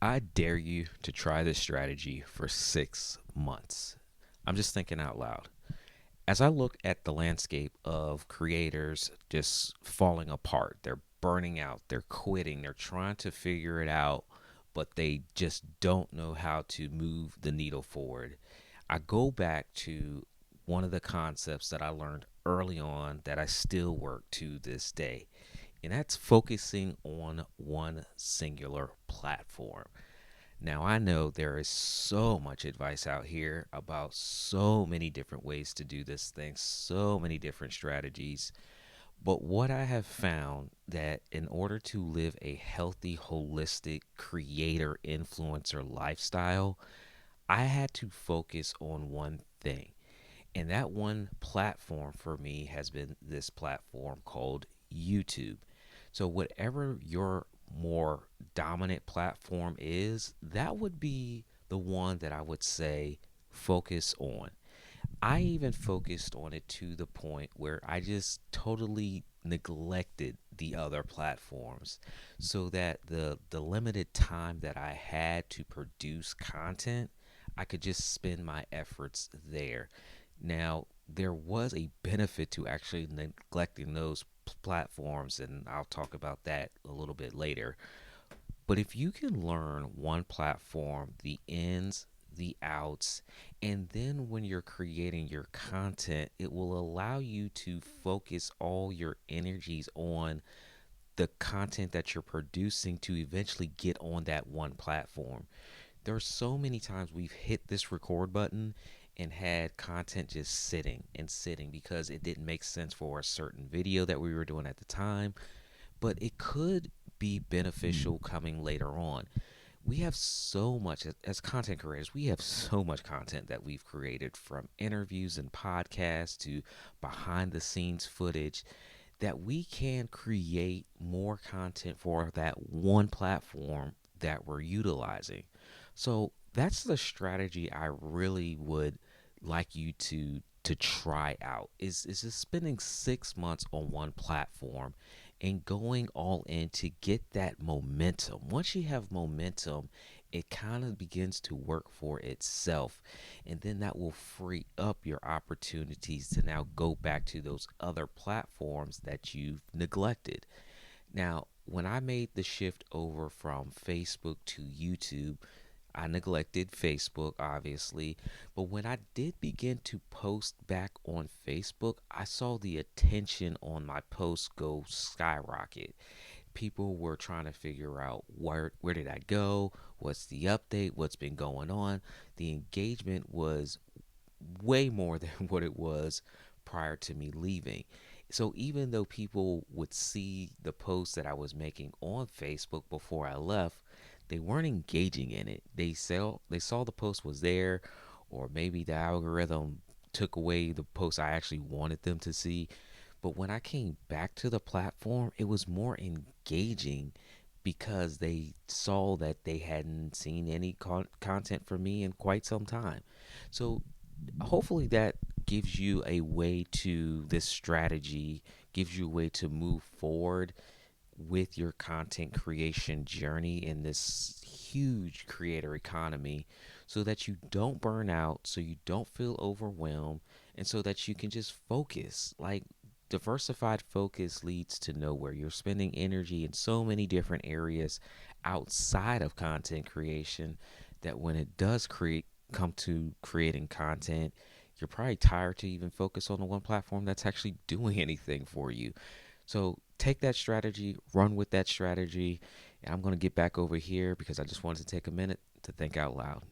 I dare you to try this strategy for 6 months. I'm just thinking out loud. As I look at the landscape of creators just falling apart, they're burning out, they're quitting, they're trying to figure it out, but they just don't know how to move the needle forward. I go back to one of the concepts that I learned early on that I still work to this day, and that's focusing on one singular platform. Now, I know there is so much advice out here about so many different ways to do this thing, so many different strategies. But what I have found that in order to live a healthy, holistic creator influencer lifestyle, I had to focus on one thing. And that one platform for me has been this platform called YouTube. So, whatever your more dominant platform is, that would be the one that I would say focus on. I even focused on it to the point where I just totally neglected the other platforms so that the limited time that I had to produce content, I could just spend my efforts there. Now, there was a benefit to actually neglecting those platforms, and I'll talk about that a little bit later. But if you can learn one platform, the ins, the outs, and then when you're creating your content, it will allow you to focus all your energies on the content that you're producing to eventually get on that one platform. There are so many times we've hit this record button and had content just sitting and sitting because it didn't make sense for a certain video that we were doing at the time, but it could be beneficial coming later on. We have so much as content creators, we have so much content that we've created, from interviews and podcasts to behind the scenes footage, that we can create more content for that one platform that we're utilizing. So that's the strategy I really would like you to try out, is just spending 6 months on one platform and going all in to get that momentum. Once you have momentum, it kind of begins to work for itself. And then that will free up your opportunities to now go back to those other platforms that you've neglected. Now, when I made the shift over from Facebook to YouTube, I neglected Facebook, obviously, but when I did begin to post back on Facebook, I saw the attention on my posts go skyrocket. People were trying to figure out where did I go, what's the update, what's been going on. The engagement was way more than what it was prior to me leaving. So even though people would see the posts that I was making on Facebook before I left, they weren't engaging in it. They saw the post was there, or maybe the algorithm took away the post I actually wanted them to see. But when I came back to the platform, it was more engaging because they saw that they hadn't seen any content from me in quite some time. So hopefully that gives you a way to this strategy, gives you a way to move forward with your content creation journey in this huge creator economy, so that you don't burn out, so you don't feel overwhelmed, and so that you can just focus. Like, diversified focus leads to know where you're spending energy in so many different areas outside of content creation, that when it does create come to creating content, you're probably tired to even focus on the one platform that's actually doing anything for you. So take that strategy, run with that strategy. And I'm going to get back over here because I just wanted to take a minute to think out loud.